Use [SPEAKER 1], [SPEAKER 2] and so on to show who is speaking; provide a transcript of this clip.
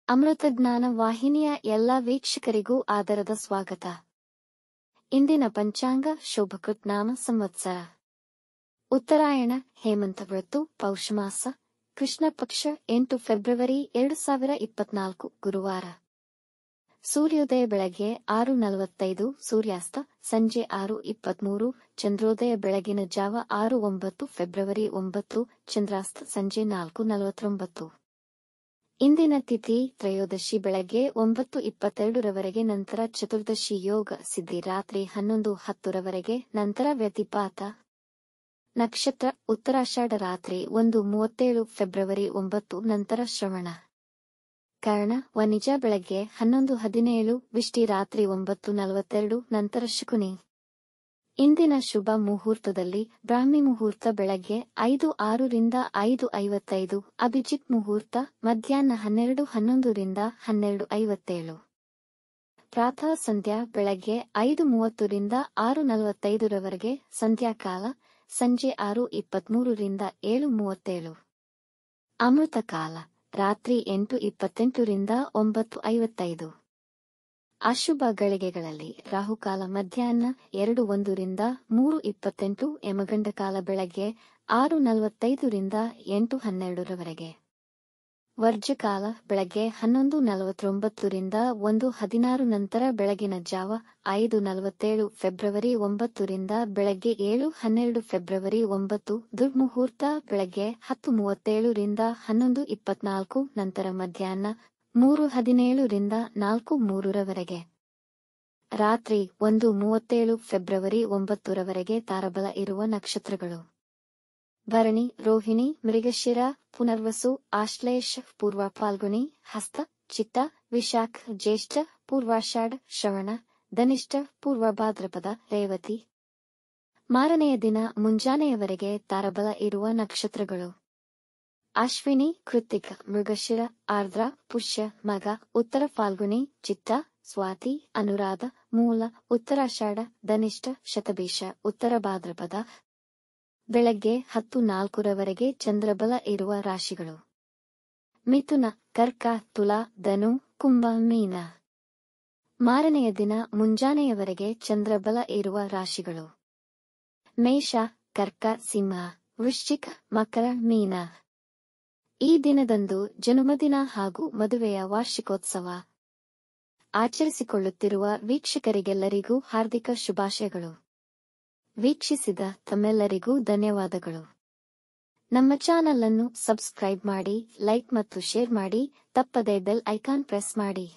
[SPEAKER 1] ಅಮೃತಜ್ಞಾನ ವಾಹಿನಿಯ ಎಲ್ಲಾ ವೀಕ್ಷಕರಿಗೂ ಆದರದ ಸ್ವಾಗತ. ಇಂದಿನ ಪಂಚಾಂಗ ಶೋಭಕೃತ್ ನಾಮ ಸಂವತ್ಸರ ಉತ್ತರಾಯಣ ಹೇಮಂತ ಋತು ಪೌಷಮಾಸ ಕೃಷ್ಣ ಪಕ್ಷ 8 ಫೆಬ್ರವರಿ 2024 ಗುರುವಾರ. ಸೂರ್ಯೋದಯ ಬೆಳಗ್ಗೆ 6:45, ಸೂರ್ಯಾಸ್ತ ಸಂಜೆ 6:23, ಚಂದ್ರೋದಯ ಬೆಳಗಿನ ಜಾವ 6:09 ಫೆಬ್ರವರಿ 9, ಚಂದ್ರಾಸ್ತ ಸಂಜೆ 4:49. ಇಂದಿನ ತಿಥಿ ತ್ರಯೋದಶಿ ಬೆಳಗ್ಗೆ 9:22 ರವರೆಗೆ, ನಂತರ ಚತುರ್ದಶಿ ಯೋಗ ಸಿದ್ಧಿ ರಾತ್ರಿ 11:10 ರವರೆಗೆ, ನಂತರ ವ್ಯತಿಪಾತ. ನಕ್ಷತ್ರ ಉತ್ತರಾಷಾಢ ರಾತ್ರಿ 1:37 ಫೆಬ್ರವರಿ 9, ನಂತರ ಶ್ರವಣ. ಕರ್ಣ ವನಿಜ ಬೆಳಗ್ಗೆ 11:17, ವಿಷ್ಟಿ ರಾತ್ರಿ 9:42, ನಂತರ ಶಕುನಿ. ಇಂದಿನ ಶುಭ ಮುಹೂರ್ತದಲ್ಲಿ ಬ್ರಾಹ್ಮಿ ಮುಹೂರ್ತ ಬೆಳಗ್ಗೆ 5:06 ರಿಂದ 5:55, ಅಭಿಜಿತ್ ಮುಹೂರ್ತ ಮಧ್ಯಾಹ್ನ 12:11 ರಿಂದ 12:57. ಪ್ರಾತಃ ಸಂಧ್ಯಾ ಬೆಳಗ್ಗೆ 5:30 ರಿಂದ 6:45 ರವರೆಗೆ, ಸಂಧ್ಯಾಕಾಲ ಸಂಜೆ 6:23 ರಿಂದ 7:37. ಅಮೃತ ಕಾಲ ರಾತ್ರಿ 8:28 ರಿಂದ 9:55. ಅಶುಭ ಗಳಿಗೆಗಳಲ್ಲಿ ರಾಹುಕಾಲ ಮಧ್ಯಾಹ್ನ 2:01 ರಿಂದ 3:28, ಯಮಗಂಡಕಾಲ ಬೆಳಗ್ಗೆ 6:45 ರಿಂದ 8:12 ರವರೆಗೆ. ವರ್ಜಕಾಲ ಬೆಳಗ್ಗೆ 11:49 ರಿಂದ 1:16, ನಂತರ ಬೆಳಗಿನ ಜಾವ 5:47 ಫೆಬ್ರವರಿ 9 ರಿಂದ ಬೆಳಗ್ಗೆ 7:12 ಫೆಬ್ರವರಿ 9. ದುರ್ಮುಹೂರ್ತ ಬೆಳಗ್ಗೆ 10:37 ರಿಂದ 11:24, ನಂತರ ಮಧ್ಯಾಹ್ನ 3:17 ರಿಂದ 4:03 ರವರೆಗೆ. ರಾತ್ರಿ 1:37 ಫೆಬ್ರವರಿ 9 ರವರೆಗೆ ತಾರಬಲ ಇರುವ ನಕ್ಷತ್ರಗಳು: ಭರಣಿ, ರೋಹಿಣಿ, ಮೃಗಶಿರ, ಪುನರ್ವಸು, ಆಶ್ಲೇಷ, ಪೂರ್ವ ಫಾಲ್ಗುಣಿ, ಹಸ್ತ, ಚಿತ್ತ, ವಿಶಾಖ, ಜ್ಯೇಷ್ಠ, ಪೂರ್ವಾಷಾಢ, ಶ್ರವಣ, ಧನಿಷ್ಠ, ಪೂರ್ವ ಭಾದ್ರಪದ, ರೇವತಿ. ಮಾರನೆಯ ದಿನ ಮುಂಜಾನೆಯವರೆಗೆ ತಾರಬಲ ಇರುವ ನಕ್ಷತ್ರಗಳು: ಅಶ್ವಿನಿ, ಕೃತ್ತಿಕ, ಮೃಗಶಿರ, ಆರ್ದ್ರ, ಪುಷ್ಯ, ಮಗ, ಉತ್ತರ ಫಾಲ್ಗುಣಿ, ಚಿತ್ತ, ಸ್ವಾತಿ, ಅನುರಾಧ, ಮೂಲ, ಉತ್ತರಾಷಾಢ, ಧನಿಷ್ಠ, ಶತಭಿಷ, ಉತ್ತರ ಭಾದ್ರಪದ. ಬೆಳಗ್ಗೆ 10:04 ರವರೆಗೆ ಚಂದ್ರಬಲ ಇರುವ ರಾಶಿಗಳು: ಮಿಥುನ, ಕರ್ಕ, ತುಲಾ, ಧನು, ಕುಂಭ, ಮೀನ. ಮಾರನೆಯ ದಿನ ಮುಂಜಾನೆಯವರೆಗೆ ಚಂದ್ರಬಲ ಇರುವ ರಾಶಿಗಳು: ಮೇಷ, ಕರ್ಕ, ಸಿಂಹ, ವೃಶ್ಚಿಕ, ಮಕರ, ಮೀನ. ಈ ದಿನದಂದು ಜನ್ಮದಿನ ಹಾಗೂ ಮದುವೆಯ ವಾರ್ಷಿಕೋತ್ಸವ ಆಚರಿಸಿಕೊಳ್ಳುತ್ತಿರುವ ವೀಕ್ಷಕರಿಗೆಲ್ಲರಿಗೂ ಹಾರ್ದಿಕ ಶುಭಾಶಯಗಳು. ವೀಕ್ಷಿಸಿದ ತಮ್ಮೆಲ್ಲರಿಗೂ ಧನ್ಯವಾದಗಳು. ನಮ್ಮ ಚಾನಲ್ ಅನ್ನು ಸಬ್ಸ್ಕ್ರೈಬ್ ಮಾಡಿ, ಲೈಕ್ ಮತ್ತು ಶೇರ್ ಮಾಡಿ, ತಪ್ಪದೇ ಬೆಲ್ ಐಕಾನ್ ಪ್ರೆಸ್ ಮಾಡಿ.